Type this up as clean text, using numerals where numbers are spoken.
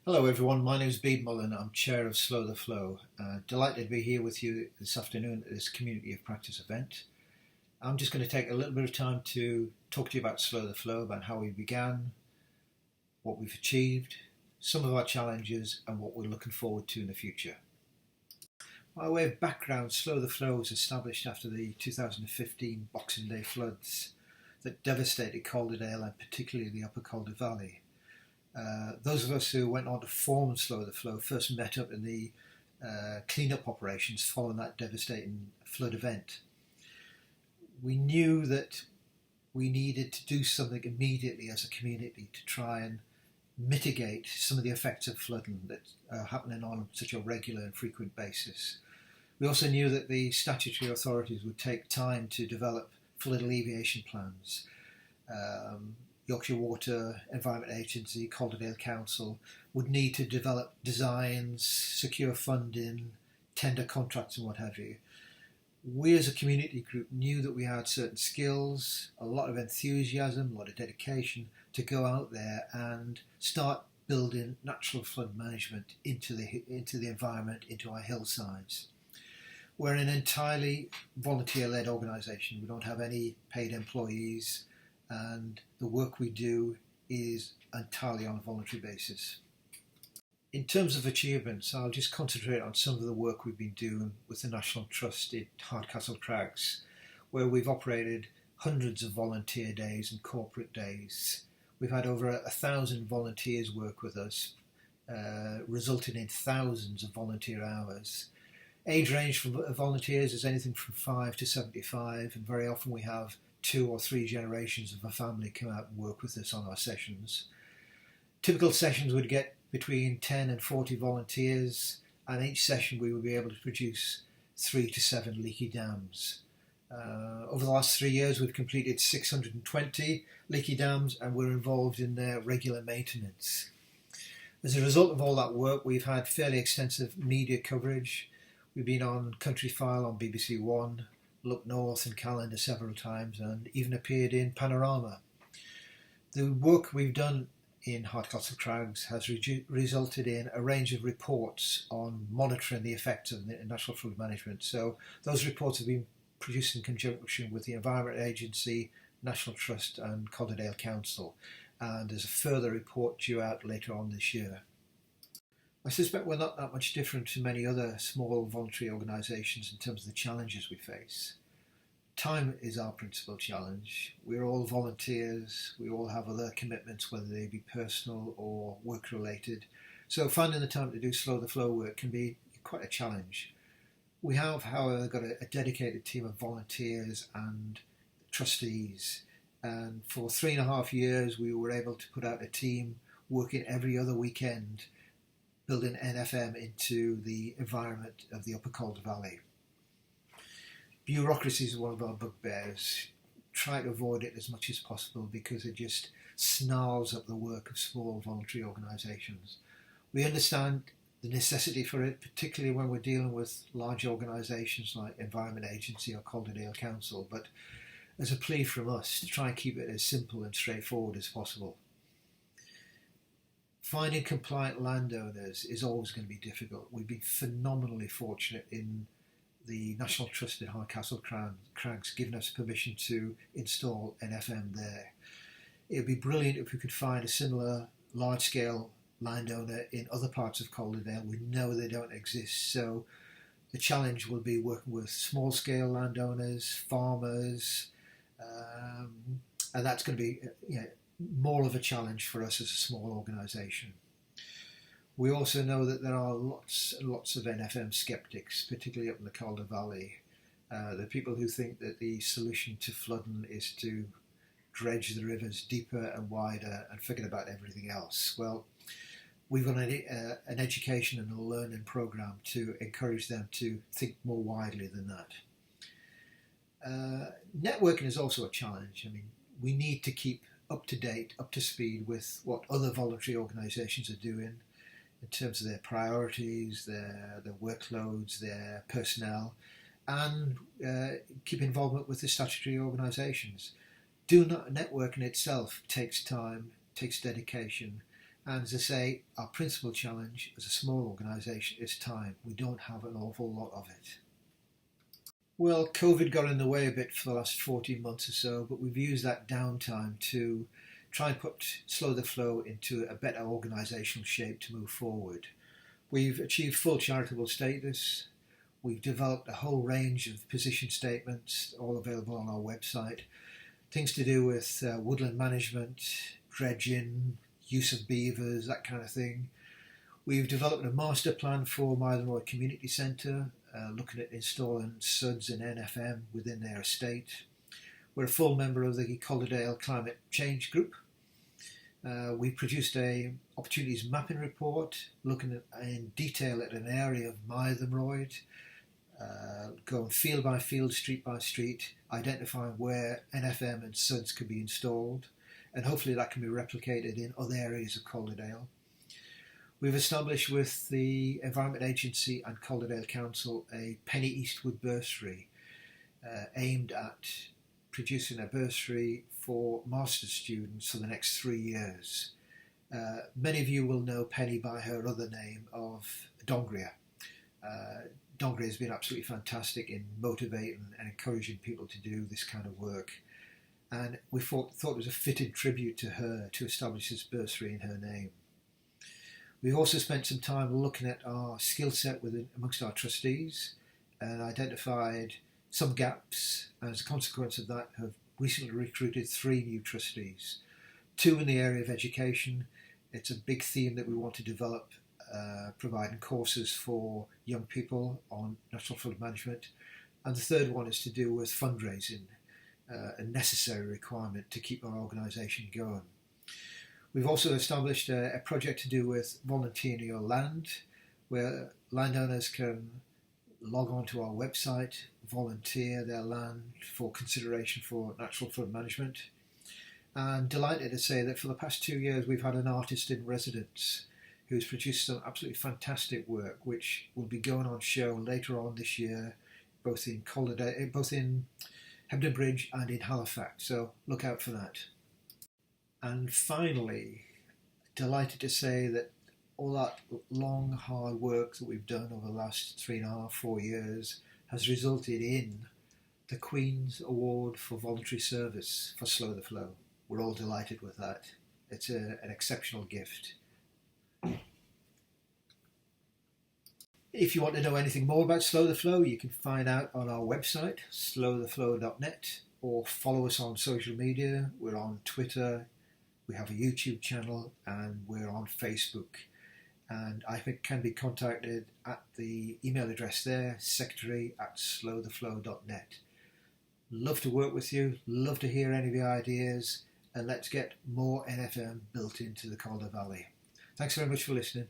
Hello everyone, my name is Bede Mullen. I'm Chair of Slow the Flow. Delighted to be here with you this afternoon at this Community of Practice event. I'm just going to take a little bit of time to talk to you about Slow the Flow, about how we began, what we've achieved, some of our challenges and what we're looking forward to in the future. By way of background, Slow the Flow was established after the 2015 Boxing Day floods that devastated Calderdale and particularly the upper Calder Valley. Those of us who went on to form Slow the Flow first met up in the clean-up operations following that devastating flood event. We knew that we needed to do something immediately as a community to try and mitigate some of the effects of flooding that are happening on such a regular and frequent basis. We also knew that the statutory authorities would take time to develop flood alleviation plans. Yorkshire Water, Environment Agency, Calderdale Council would need to develop designs, secure funding, tender contracts and what have you. We as a community group knew that we had certain skills, a lot of enthusiasm, a lot of dedication to go out there and start building natural flood management into the environment, into our hillsides. We're an entirely volunteer-led organisation. We don't have any paid employees, and the work we do is entirely on a voluntary basis. In terms of achievements, I'll just concentrate on some of the work we've been doing with the National Trust in Hardcastle Crags, where we've operated hundreds of volunteer days and corporate days. We've had over 1,000 volunteers work with us, resulting in thousands of volunteer hours. Age range for volunteers is anything from 5 to 75, and very often we have 2 or 3 generations of a family come out and work with us on our sessions. Typical sessions would get between 10 and 40 volunteers, and each session we would be able to produce 3 to 7 leaky dams. Over the last 3 years we've completed 620 leaky dams and we're involved in their regular maintenance. As a result of all that work, we've had fairly extensive media coverage. We've been on Country File on BBC One, Look North and Calendar several times, and even appeared in Panorama. The work we've done in Hardcastle Crags has resulted in a range of reports on monitoring the effects of natural flood management. So those reports have been produced in conjunction with the Environment Agency, National Trust and Calderdale Council, and there's a further report due out later on this year. I suspect we're not that much different to many other small voluntary organisations in terms of the challenges we face. Time is our principal challenge. We're all volunteers, we all have other commitments, whether they be personal or work related. So finding the time to do Slow the Flow work can be quite a challenge. We have, however, got a dedicated team of volunteers and trustees. And for 3.5 years we were able to put out a team working every other weekend, building NFM into the environment of the upper Calder Valley. Bureaucracy is one of our bugbears. Try to avoid it as much as possible because it just snarls up the work of small voluntary organisations. We understand the necessity for it, particularly when we're dealing with large organisations like Environment Agency or Calderdale Council, but as a plea from us to try and keep it as simple and straightforward as possible. Finding compliant landowners is always going to be difficult. We've been phenomenally fortunate in the National Trust in Hardcastle Crags giving us permission to install an FM there. It would be brilliant if we could find a similar large-scale landowner in other parts of Calderdale. We know they don't exist, so the challenge will be working with small-scale landowners, farmers, and that's going to be more of a challenge for us as a small organisation. We also know that there are lots and lots of NFM sceptics, particularly up in the Calder Valley. The people who think that the solution to flooding is to dredge the rivers deeper and wider and forget about everything else. Well, we've got an education and a learning programme to encourage them to think more widely than that. Networking is also a challenge. I mean, we need to keep up to date, up to speed with what other voluntary organisations are doing in terms of their priorities, their workloads, their personnel, and keep involvement with the statutory organisations. Networking itself takes time, takes dedication, And as I say, our principal challenge as a small organisation is time. We don't have an awful lot of it. Well, COVID got in the way a bit for the last 14 months or so, but we've used that downtime to try and put Slow the Flow into a better organisational shape to move forward. We've achieved full charitable status. We've developed a whole range of position statements, all available on our website. Things to do with woodland management, dredging, use of beavers, that kind of thing. We've developed a master plan for Mytholmroyd Road Community Centre, looking at installing SUDS and NFM within their estate. We're a full member of the Calderdale Climate Change Group. We produced a opportunities mapping report looking in detail at an area of Mytholmroyd, going field by field, street by street, identifying where NFM and SUDS could be installed, and hopefully that can be replicated in other areas of Calderdale. We've established with the Environment Agency and Calderdale Council a Penny Eastwood bursary aimed at producing a bursary for master's students for the next 3 years. Many of you will know Penny by her other name of Dongria. Dongria has been absolutely fantastic in motivating and encouraging people to do this kind of work. And we thought it was a fitting tribute to her to establish this bursary in her name. We've also spent some time looking at our skill set amongst our trustees and identified some gaps, and as a consequence of that have recently recruited 3 new trustees. 2 in the area of education. It's a big theme that we want to develop, providing courses for young people on natural flood management. And the third one is to do with fundraising, a necessary requirement to keep our organisation going. We've also established a project to do with volunteering your land, where landowners can log on to our website, volunteer their land for consideration for natural flood management. And delighted to say that for the past 2 years we've had an artist in residence who's produced some absolutely fantastic work, which will be going on show later on this year, both in Hebden Bridge and in Halifax. So look out for that. And finally, delighted to say that all that long, hard work that we've done over the last 3.5, 4 years has resulted in the Queen's Award for Voluntary Service for Slow the Flow. We're all delighted with that. It's an exceptional gift. If you want to know anything more about Slow the Flow, you can find out on our website, slowtheflow.net, or follow us on social media. We're on Twitter, we have a YouTube channel, and we're on Facebook. And I can be contacted at the email address there, secretary@slowtheflow.net. Love to work with you, love to hear any of your ideas, and let's get more NFM built into the Calder Valley. Thanks very much for listening.